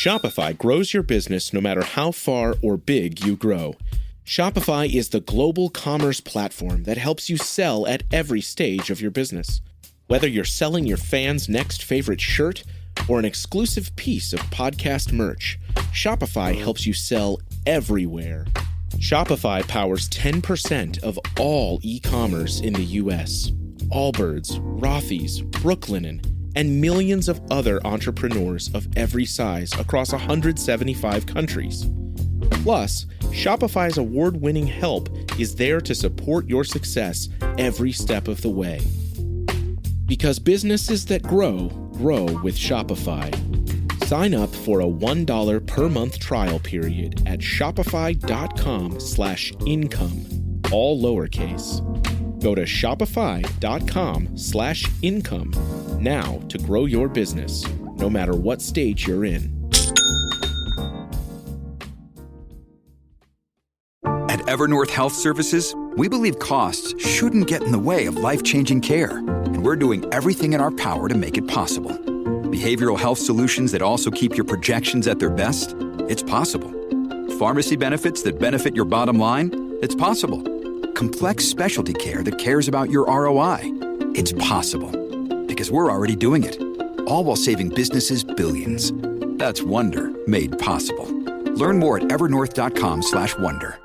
Shopify grows your business no matter how far or big you grow. Shopify is the global commerce platform that helps you sell at every stage of your business. Whether you're selling your fans' next favorite shirt or an exclusive piece of podcast merch, Shopify helps you sell everywhere. Shopify powers 10% of all e-commerce in the U.S. Allbirds, Rothy's, Brooklinen, and millions of other entrepreneurs of every size across 175 countries. Plus, Shopify's award-winning help is there to support your success every step of the way. Because businesses that grow, grow with Shopify. Sign up for a $1 per month trial period at shopify.com/income, all lowercase. Go to shopify.com/income now to grow your business, no matter what stage you're in. At Evernorth Health Services, we believe costs shouldn't get in the way of life-changing care, and we're doing everything in our power to make it possible. Behavioral health solutions that also keep your projections at their best? It's possible. Pharmacy benefits that benefit your bottom line? It's possible. Complex specialty care that cares about your ROI? It's possible. Because we're already doing it. All while saving businesses billions. That's Wonder made possible. Learn more at evernorth.com/wonder.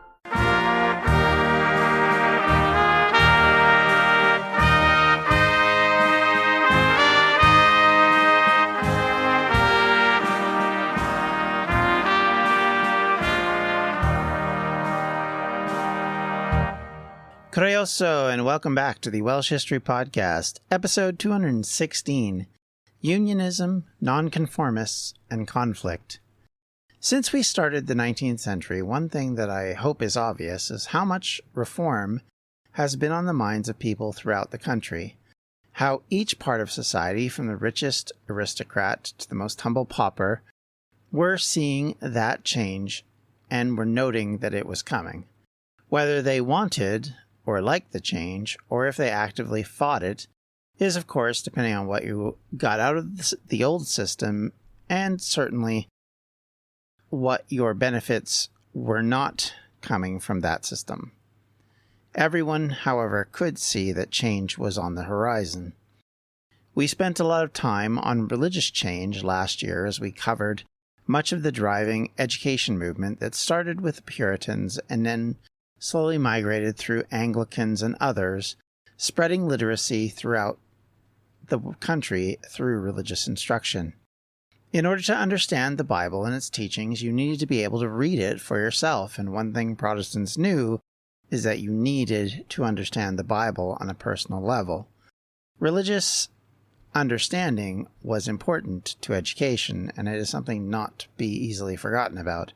Croeso, and welcome back to the Welsh History Podcast, episode 216, Unionism, Nonconformists, and Conflict. Since we started the 19th century, one thing that I hope is obvious is how much reform has been on the minds of people throughout the country, how each part of society, from the richest aristocrat to the most humble pauper, were seeing that change and were noting that it was coming. Whether they wanted or liked the change, or if they actively fought it, is of course depending on what you got out of the old system, and certainly what your benefits were not coming from that system. Everyone, however, could see that change was on the horizon. We spent a lot of time on religious change last year as we covered much of the driving education movement that started with the Puritans and then slowly migrated through Anglicans and others, spreading literacy throughout the country through religious instruction. In order to understand the Bible and its teachings, you needed to be able to read it for yourself, and one thing Protestants knew is that you needed to understand the Bible on a personal level. Religious understanding was important to education, and it is something not to be easily forgotten about.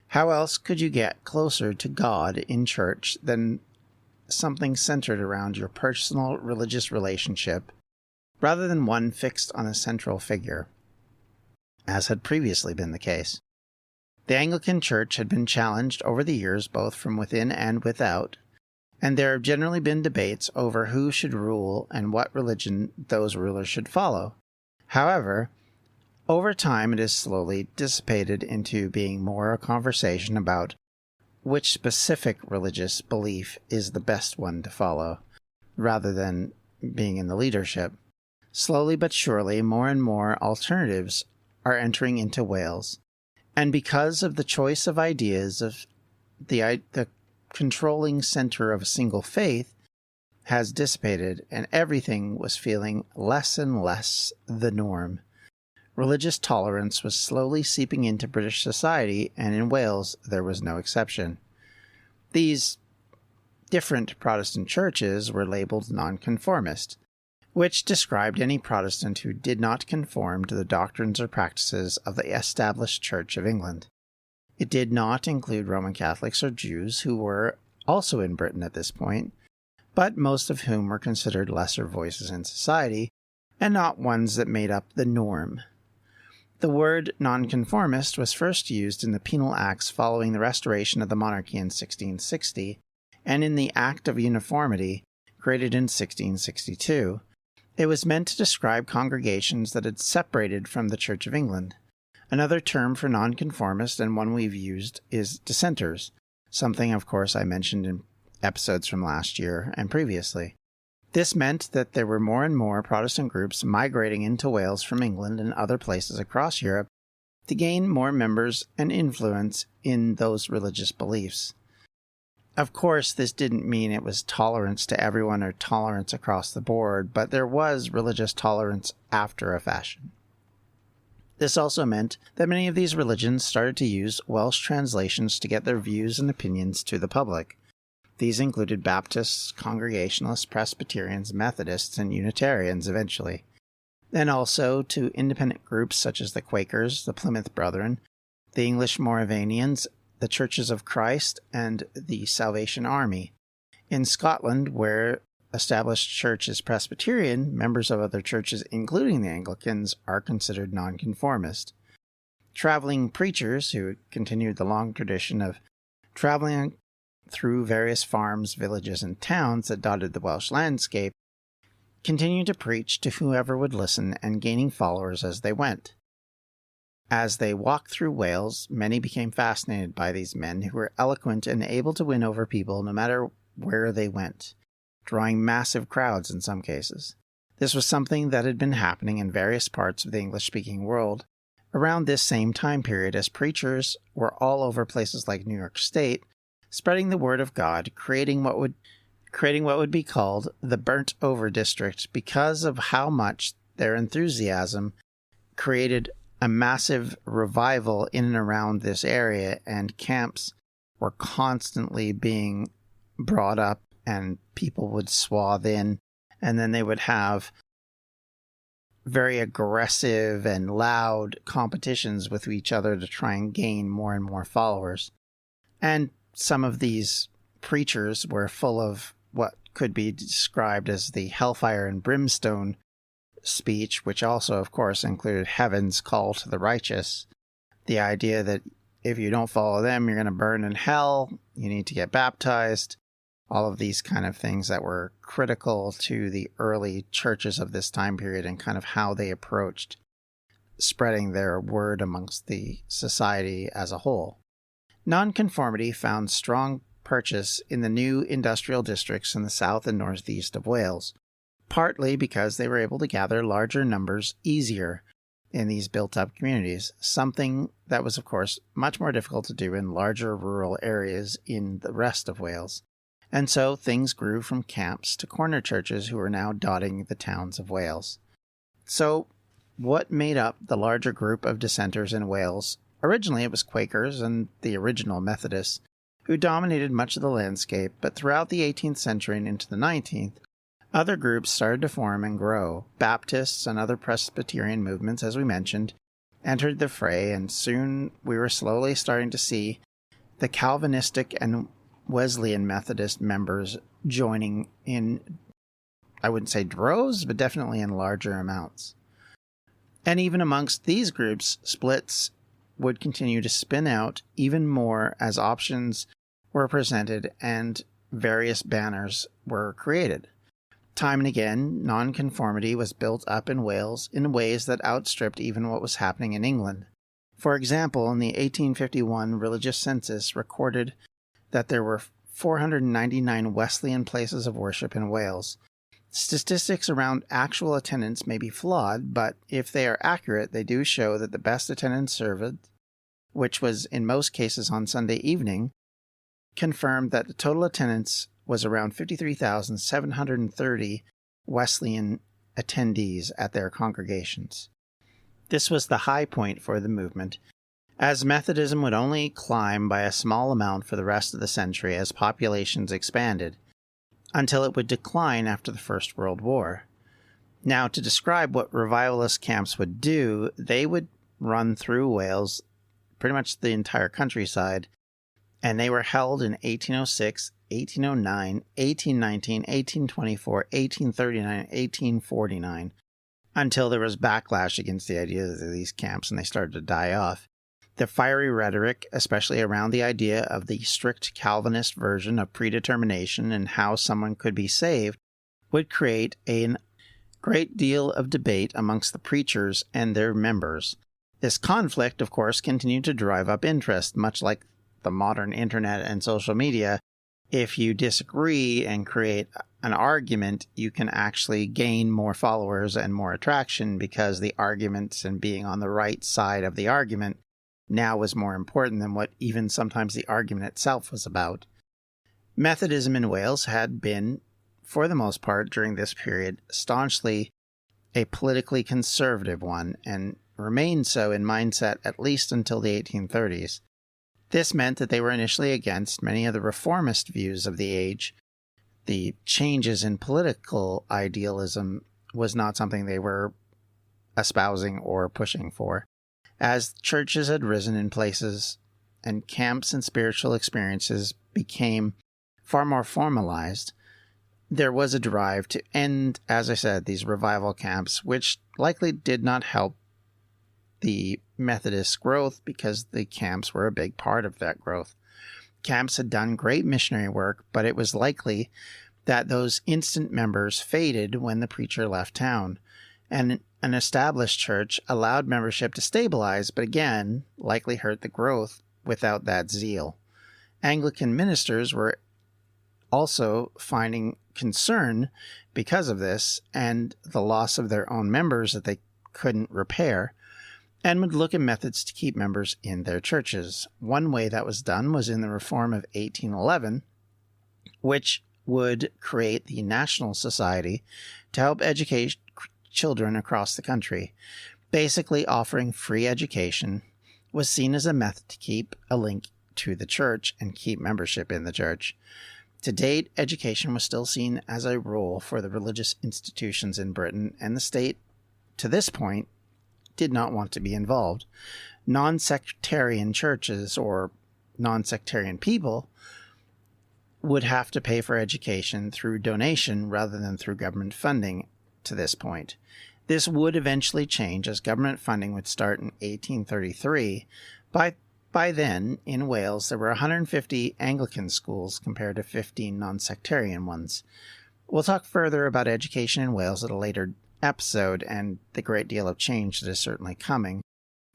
How else could you get closer to God in church than something centered around your personal religious relationship, rather than one fixed on a central figure, as had previously been the case? The Anglican Church had been challenged over the years both from within and without, and there have generally been debates over who should rule and what religion those rulers should follow. However, over time, it has slowly dissipated into being more a conversation about which specific religious belief is the best one to follow, rather than being in the leadership. Slowly but surely, more and more alternatives are entering into Wales, and because of the choice of ideas of the controlling center of a single faith has dissipated, and everything was feeling less and less the norm. Religious tolerance was slowly seeping into British society, and in Wales there was no exception. These different Protestant churches were labeled nonconformist, which described any Protestant who did not conform to the doctrines or practices of the established Church of England. It did not include Roman Catholics or Jews, who were also in Britain at this point, but most of whom were considered lesser voices in society, and not ones that made up the norm. The word nonconformist was first used in the penal acts following the restoration of the monarchy in 1660, and in the Act of Uniformity, created in 1662. It was meant to describe congregations that had separated from the Church of England. Another term for nonconformist, and one we've used, is dissenters, something, of course, I mentioned in episodes from last year and previously. This meant that there were more and more Protestant groups migrating into Wales from England and other places across Europe to gain more members and influence in those religious beliefs. Of course, this didn't mean it was tolerance to everyone or tolerance across the board, but there was religious tolerance after a fashion. This also meant that many of these religions started to use Welsh translations to get their views and opinions to the public. These included Baptists, Congregationalists, Presbyterians, Methodists, and Unitarians eventually, and also to independent groups such as the Quakers, the Plymouth Brethren, the English Moravians, the Churches of Christ, and the Salvation Army. In Scotland, where established church is Presbyterian, members of other churches, including the Anglicans, are considered nonconformist. Traveling preachers, who continued the long tradition of traveling through various farms, villages, and towns that dotted the Welsh landscape, continued to preach to whoever would listen and gaining followers as they went. As they walked through Wales, many became fascinated by these men who were eloquent and able to win over people no matter where they went, drawing massive crowds in some cases. This was something that had been happening in various parts of the English-speaking world around this same time period, as preachers were all over places like New York State, spreading the word of God, creating what would be called the burnt-over district because of how much their enthusiasm created a massive revival in and around this area, and camps were constantly being brought up and people would swath in, and then they would have very aggressive and loud competitions with each other to try and gain more and more followers. And some of these preachers were full of what could be described as the hellfire and brimstone speech, which also, of course, included heaven's call to the righteous. The idea that if you don't follow them, you're going to burn in hell, you need to get baptized. All of these kind of things that were critical to the early churches of this time period and kind of how they approached spreading their word amongst the society as a whole. Nonconformity found strong purchase in the new industrial districts in the south and northeast of Wales, partly because they were able to gather larger numbers easier in these built-up communities, something that was, of course, much more difficult to do in larger rural areas in the rest of Wales. And so things grew from camps to corner churches who were now dotting the towns of Wales. So what made up the larger group of dissenters in Wales? Originally it was Quakers and the original Methodists, who dominated much of the landscape, but throughout the 18th century and into the 19th, other groups started to form and grow. Baptists and other Presbyterian movements, as we mentioned, entered the fray, and soon we were slowly starting to see the Calvinistic and Wesleyan Methodist members joining in, I wouldn't say droves, but definitely in larger amounts. And even amongst these groups, splits would continue to spin out even more as options were presented and various banners were created. Time and again, nonconformity was built up in Wales in ways that outstripped even what was happening in England. For example, in the 1851 religious census recorded that there were 499 Wesleyan places of worship in Wales. Statistics around actual attendance may be flawed, but if they are accurate, they do show that the best attendance served, which was in most cases on Sunday evening, confirmed that the total attendance was around 53,730 Wesleyan attendees at their congregations. This was the high point for the movement, as Methodism would only climb by a small amount for the rest of the century as populations expanded, until it would decline after the First World War. Now, to describe what revivalist camps would do, they would run through Wales, pretty much the entire countryside, and they were held in 1806, 1809, 1819, 1824, 1839, 1849, until there was backlash against the ideas of these camps and they started to die off. The fiery rhetoric, especially around the idea of the strict Calvinist version of predetermination and how someone could be saved, would create a great deal of debate amongst the preachers and their members. This conflict, of course, continued to drive up interest, much like the modern internet and social media. If you disagree and create an argument, you can actually gain more followers and more attraction because the arguments and being on the right side of the argument now was more important than what even sometimes the argument itself was about. Methodism in Wales had been, for the most part during this period, staunchly a politically conservative one and remained so in mindset at least until the 1830s. This meant that they were initially against many of the reformist views of the age. The changes in political idealism was not something they were espousing or pushing for. As churches had risen in places and camps and spiritual experiences became far more formalized, there was a drive to end, as I said, these revival camps, which likely did not help the Methodist growth because the camps were a big part of that growth. Camps had done great missionary work, but it was likely that those instant members faded when the preacher left town, and an established church allowed membership to stabilize, but again, likely hurt the growth without that zeal. Anglican ministers were also finding concern because of this and the loss of their own members that they couldn't repair, and would look at methods to keep members in their churches. One way that was done was in the Reform of 1811, which would create the National Society to help educate children across the country. Basically, offering free education was seen as a method to keep a link to the church and keep membership in the church. To date, education was still seen as a role for the religious institutions in Britain, and the state, to this point, did not want to be involved. Non-sectarian churches or non-sectarian people would have to pay for education through donation rather than through government funding to this point. This would eventually change as government funding would start in 1833. By then, in Wales, there were 150 Anglican schools compared to 15 non-sectarian ones. We'll talk further about education in Wales at a later episode and the great deal of change that is certainly coming,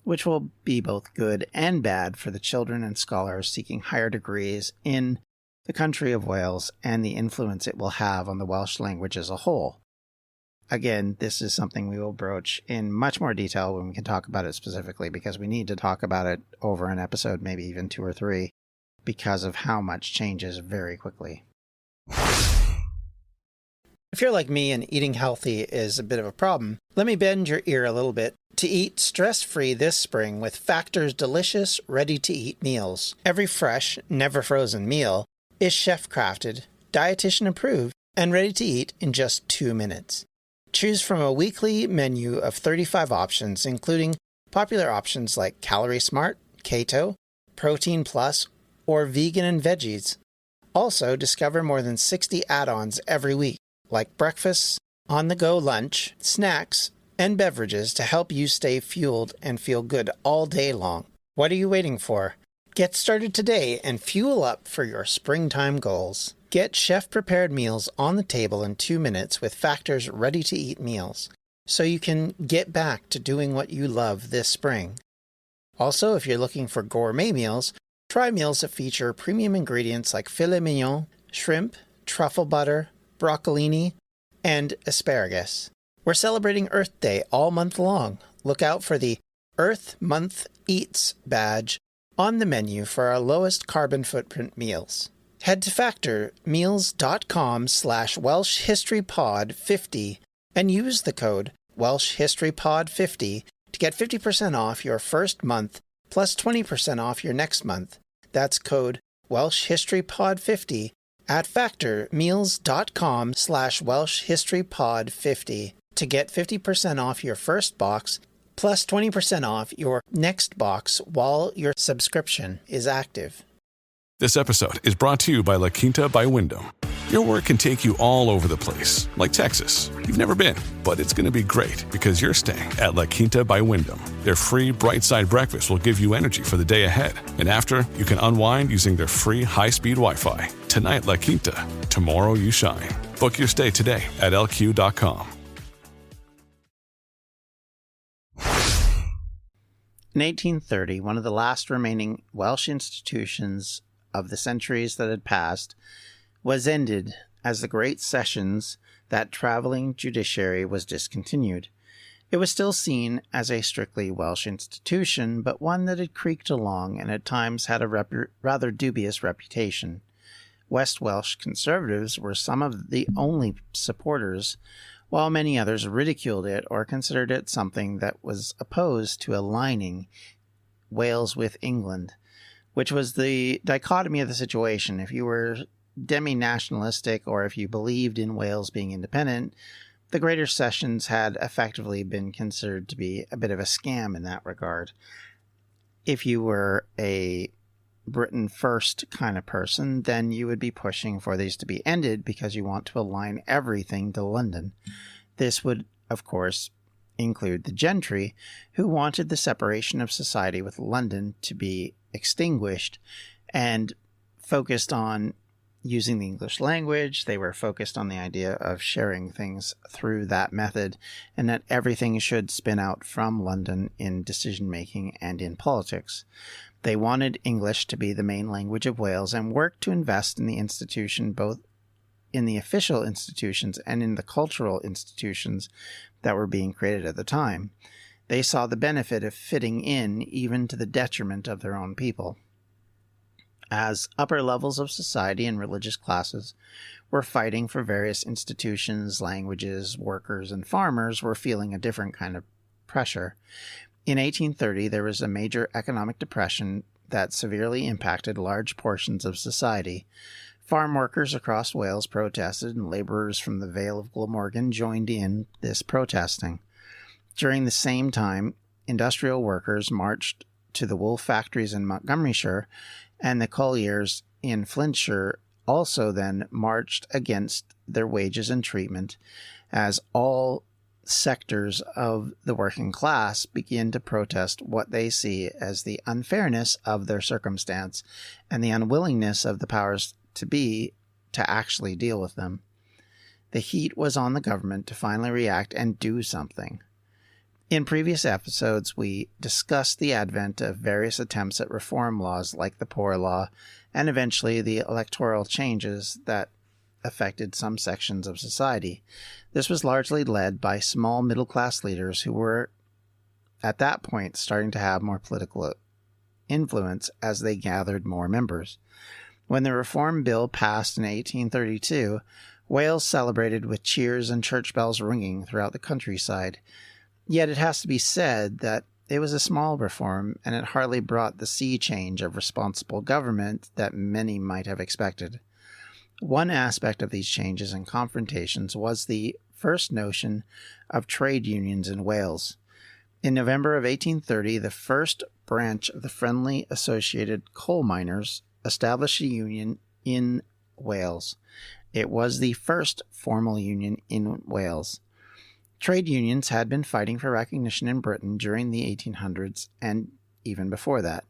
which will be both good and bad for the children and scholars seeking higher degrees in the country of Wales and the influence it will have on the Welsh language as a whole. Again, this is something we will broach in much more detail when we can talk about it specifically, because we need to talk about it over an episode, maybe even 2 or 3, because of how much changes very quickly. If you're like me and eating healthy is a bit of a problem, let me bend your ear a little bit. To eat stress-free this spring with Factor's delicious, ready-to-eat meals. Every fresh, never-frozen meal is chef-crafted, dietitian-approved, and ready to eat in just 2 minutes. Choose from a weekly menu of 35 options, including popular options like Calorie Smart, Keto, Protein Plus, or Vegan and Veggies. Also, discover more than 60 add-ons every week, like breakfast, on-the-go lunch, snacks, and beverages to help you stay fueled and feel good all day long. What are you waiting for? Get started today and fuel up for your springtime goals. Get chef-prepared meals on the table in 2 minutes with Factor's ready-to-eat meals, so you can get back to doing what you love this spring. Also, if you're looking for gourmet meals, try meals that feature premium ingredients like filet mignon, shrimp, truffle butter, broccolini, and asparagus. We're celebrating Earth Day all month long. Look out for the Earth Month Eats badge on the menu for our lowest carbon footprint meals. Head to factormeals.com/WelshHistoryPod50 and use the code WelshHistoryPod50 to get 50% off your first month plus 20% off your next month. That's code WelshHistoryPod50 at factormeals.com/WelshHistoryPod50 to get 50% off your first box plus 20% off your next box while your subscription is active. This episode is brought to you by La Quinta by Wyndham. Your work can take you all over the place, like Texas. You've never been, but it's going to be great because you're staying at La Quinta by Wyndham. Their free Bright Side breakfast will give you energy for the day ahead. And after, you can unwind using their free high-speed Wi-Fi. Tonight, La Quinta. Tomorrow, you shine. Book your stay today at lq.com. In 1830, one of the last remaining Welsh institutions of the centuries that had passed was ended as the Great Sessions, that travelling judiciary, was discontinued. It was still seen as a strictly Welsh institution, but one that had creaked along and at times had a rather dubious reputation. West Welsh conservatives were some of the only supporters, while many others ridiculed it or considered it something that was opposed to aligning Wales with England, which was the dichotomy of the situation. If you were demi-nationalistic or if you believed in Wales being independent, the Greater Sessions had effectively been considered to be a bit of a scam in that regard. If you were a Britain first kind of person, then you would be pushing for these to be ended because you want to align everything to London. This would, of course, include the gentry, who wanted the separation of society with London to be extinguished and focused on using the English language. They were focused on the idea of sharing things through that method, and that everything should spin out from London in decision-making and in politics. They wanted English to be the main language of Wales and worked to invest in the institution, both in the official institutions and in the cultural institutions that were being created at the time. They saw the benefit of fitting in, even to the detriment of their own people. As upper levels of society and religious classes were fighting for various institutions, languages, workers, and farmers were feeling a different kind of pressure. In 1830, there was a major economic depression that severely impacted large portions of society. Farm workers across Wales protested, and labourers from the Vale of Glamorgan joined in this protesting. During the same time, industrial workers marched to the wool factories in Montgomeryshire, and the colliers in Flintshire also then marched against their wages and treatment, as all sectors of the working class begin to protest what they see as the unfairness of their circumstance and the unwillingness of the powers to be to actually deal with them. The heat was on the government to finally react and do something. In previous episodes, we discussed the advent of various attempts at reform laws like the Poor Law, and eventually the electoral changes that affected some sections of society. This was largely led by small middle-class leaders who were, at that point, starting to have more political influence as they gathered more members. When the Reform Bill passed in 1832, Wales celebrated with cheers and church bells ringing throughout the countryside. Yet it has to be said that it was a small reform, and it hardly brought the sea change of responsible government that many might have expected. One aspect of these changes and confrontations was the first notion of trade unions in Wales. In November of 1830, the first branch of the Friendly Associated Coal Miners established a union in Wales. It was the first formal union in Wales. Trade unions had been fighting for recognition in Britain during the 1800s and even before that.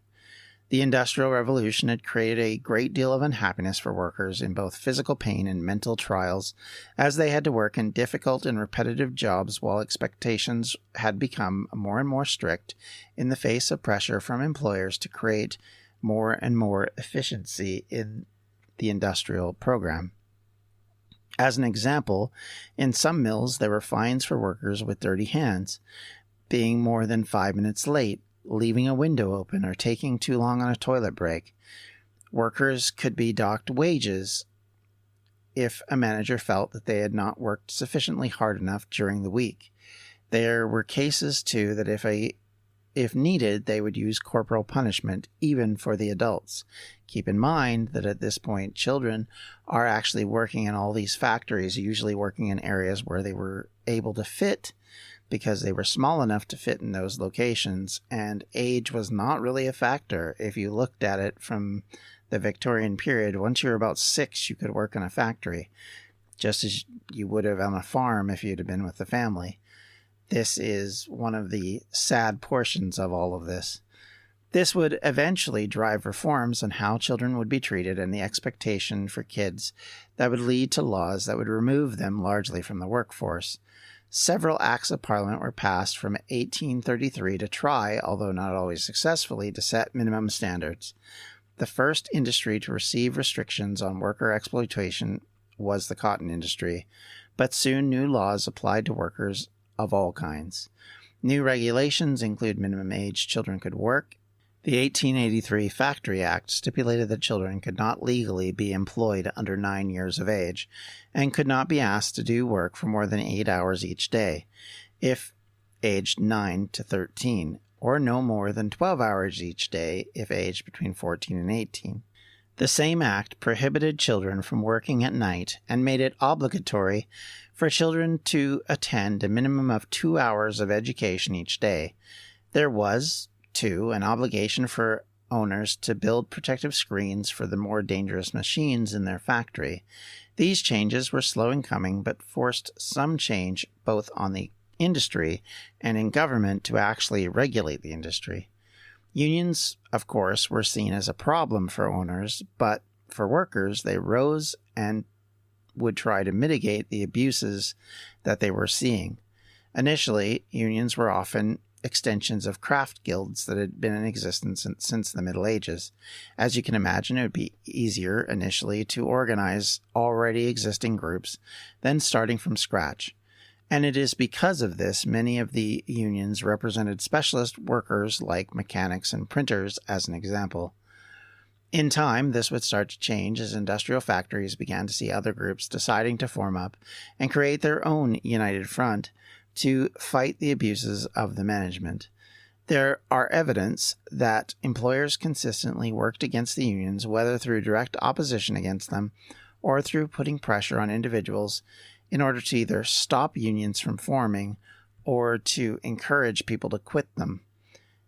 The Industrial Revolution had created a great deal of unhappiness for workers in both physical pain and mental trials, as they had to work in difficult and repetitive jobs while expectations had become more and more strict in the face of pressure from employers to create more and more efficiency in the industrial program. As an example, in some mills there were fines for workers with dirty hands, being more than 5 minutes late, leaving a window open, or taking too long on a toilet break. Workers could be docked wages if a manager felt that they had not worked sufficiently hard enough during the week. There were cases, too, that if needed, they would use corporal punishment, even for the adults. Keep in mind that at this point, children are actually working in all these factories, usually working in areas where they were able to fit because they were small enough to fit in those locations, and age was not really a factor. If you looked at it from the Victorian period, once you were about 6, you could work in a factory, just as you would have on a farm if you'd have been with the family. This is one of the sad portions of all of this. This would eventually drive reforms on how children would be treated and the expectation for kids that would lead to laws that would remove them largely from the workforce. Several acts of parliament were passed from 1833 to try, although not always successfully, to set minimum standards. The first industry to receive restrictions on worker exploitation was the cotton industry, but soon new laws applied to workers of all kinds. New regulations include minimum age children could work. The 1883 Factory Act stipulated that children could not legally be employed under 9 years of age and could not be asked to do work for more than 8 hours each day, if aged 9 to 13, or no more than 12 hours each day if aged between 14 and 18. The same act prohibited children from working at night and made it obligatory for children to attend a minimum of 2 hours of education each day. There was, too, an obligation for owners to build protective screens for the more dangerous machines in their factory. These changes were slow in coming, but forced some change both on the industry and in government to actually regulate the industry. Unions, of course, were seen as a problem for owners, but for workers, they rose and would try to mitigate the abuses that they were seeing. Initially, unions were often extensions of craft guilds that had been in existence since the Middle Ages. As you can imagine, it would be easier initially to organize already existing groups than starting from scratch. And it is because of this many of the unions represented specialist workers like mechanics and printers, as an example. In time, this would start to change as industrial factories began to see other groups deciding to form up and create their own united front to fight the abuses of the management. There are evidence that employers consistently worked against the unions, whether through direct opposition against them or through putting pressure on individuals in order to either stop unions from forming or to encourage people to quit them,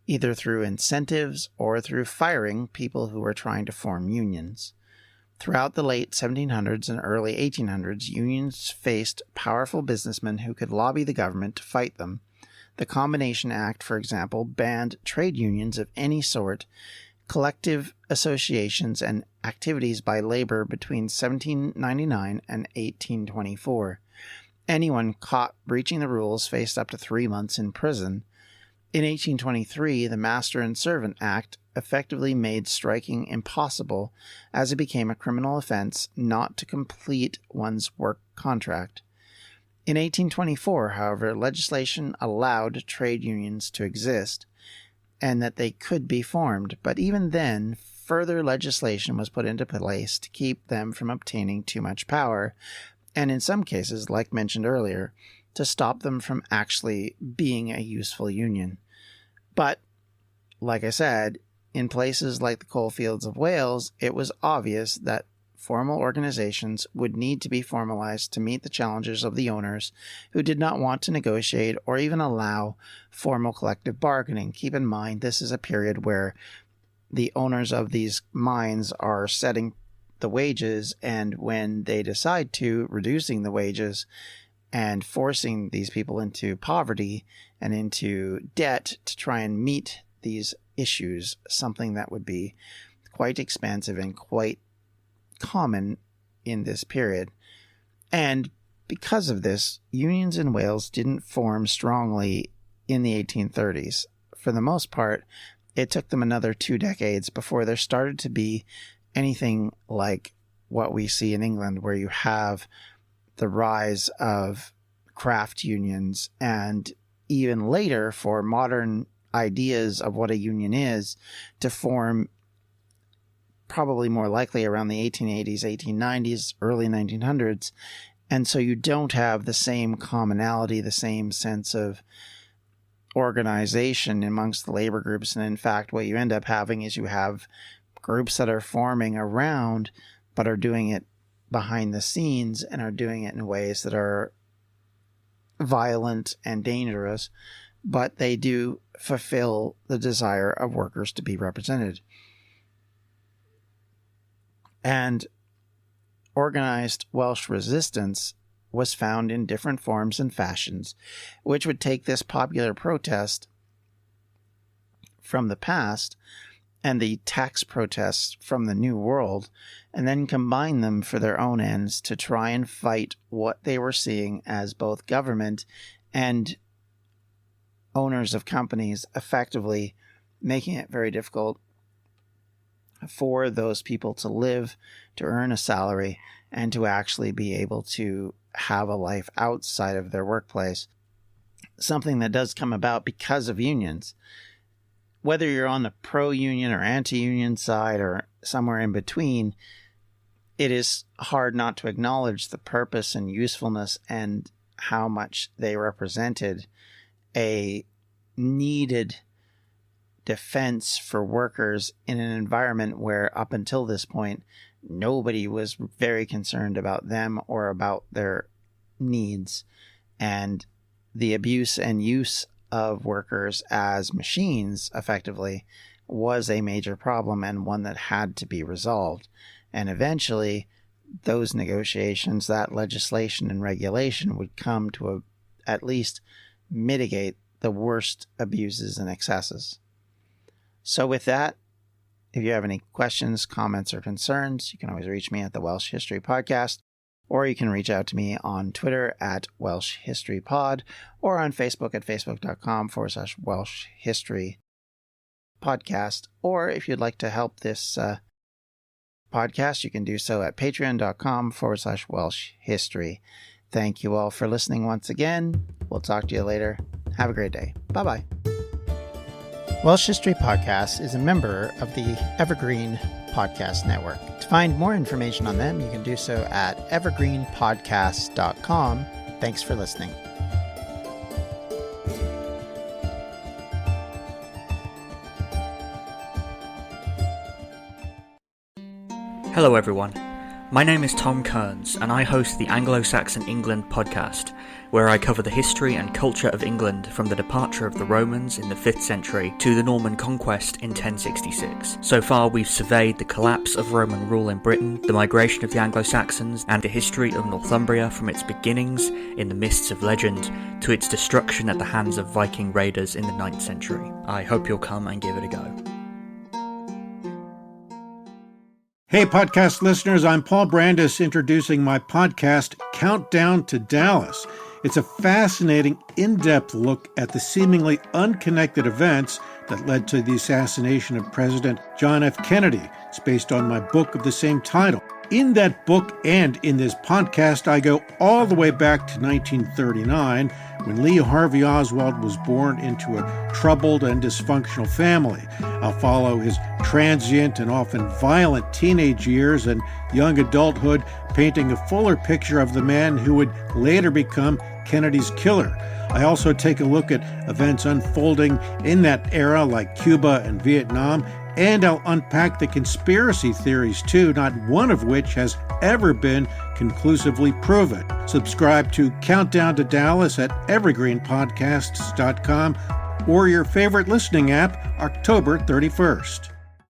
either through incentives or through firing people who were trying to form unions. Throughout the late 1700s and early 1800s, unions faced powerful businessmen who could lobby the government to fight them. The Combination Act, for example, banned trade unions of any sort, collective associations, and activities by labor between 1799 and 1824. Anyone caught breaching the rules faced up to 3 months in prison. In 1823, the Master and Servant Act effectively made striking impossible, as it became a criminal offense not to complete one's work contract. In 1824, however, legislation allowed trade unions to exist, and that they could be formed, but even then, further legislation was put into place to keep them from obtaining too much power, and in some cases, like mentioned earlier, to stop them from actually being a useful union. But, like I said, in places like the coalfields of Wales, it was obvious that formal organizations would need to be formalized to meet the challenges of the owners who did not want to negotiate or even allow formal collective bargaining. Keep in mind, this is a period where the owners of these mines are setting the wages, and when they decide to, reducing the wages and forcing these people into poverty and into debt to try and meet these issues, something that would be quite expansive and quite common in this period. And because of this, unions in Wales didn't form strongly in the 1830s. For the most part, it took them another 2 decades before there started to be anything like what we see in England, where you have the rise of craft unions, and even later for modern ideas of what a union is to form, probably more likely around the 1880s, 1890s, early 1900s. And so you don't have the same commonality, the same sense of organization amongst the labor groups. And in fact, what you end up having is you have groups that are forming around, but are doing it behind the scenes and are doing it in ways that are violent and dangerous, but they do fulfill the desire of workers to be represented. And organized Welsh resistance was found in different forms and fashions, which would take this popular protest from the past and the tax protests from the New World, and then combine them for their own ends to try and fight what they were seeing as both government and owners of companies effectively making it very difficult for those people to live, to earn a salary, and to actually be able to have a life outside of their workplace. Something that does come about because of unions. Whether you're on the pro-union or anti-union side or somewhere in between, it is hard not to acknowledge the purpose and usefulness and how much they represented a needed defense for workers in an environment where up until this point, nobody was very concerned about them or about their needs. And the abuse and use of workers as machines, effectively, was a major problem and one that had to be resolved. And eventually, those negotiations, that legislation and regulation would come to at least mitigate the worst abuses and excesses. So with that, if you have any questions, comments, or concerns, you can always reach me at the Welsh History Podcast, or you can reach out to me on Twitter at Welsh History Pod, or on Facebook at facebook.com/Welsh History Podcast. Or if you'd like to help this podcast, you can do so at patreon.com/Welsh History. Thank you all for listening once again. We'll talk to you later. Have a great day. Bye-bye. Welsh History Podcast is a member of the Evergreen Podcast Network. To find more information on them, you can do so at evergreenpodcasts.com. Thanks for listening. Hello everyone, my name is Tom Kearns and I host the Anglo-Saxon England podcast, where I cover the history and culture of England from the departure of the Romans in the 5th century to the Norman conquest in 1066. So far we've surveyed the collapse of Roman rule in Britain, the migration of the Anglo-Saxons, and the history of Northumbria from its beginnings in the mists of legend to its destruction at the hands of Viking raiders in the 9th century. I hope you'll come and give it a go. Hey podcast listeners, I'm Paul Brandis introducing my podcast, Countdown to Dallas. It's a fascinating, in-depth look at the seemingly unconnected events that led to the assassination of President John F. Kennedy. It's based on my book of the same title. In that book and in this podcast, I go all the way back to 1939, when Lee Harvey Oswald was born into a troubled and dysfunctional family. I'll follow his transient and often violent teenage years and young adulthood, painting a fuller picture of the man who would later become Kennedy's killer. I also take a look at events unfolding in that era, like Cuba and Vietnam, and I'll unpack the conspiracy theories too, not one of which has ever been conclusively proven. Subscribe to Countdown to Dallas at evergreenpodcasts.com or your favorite listening app, October 31st.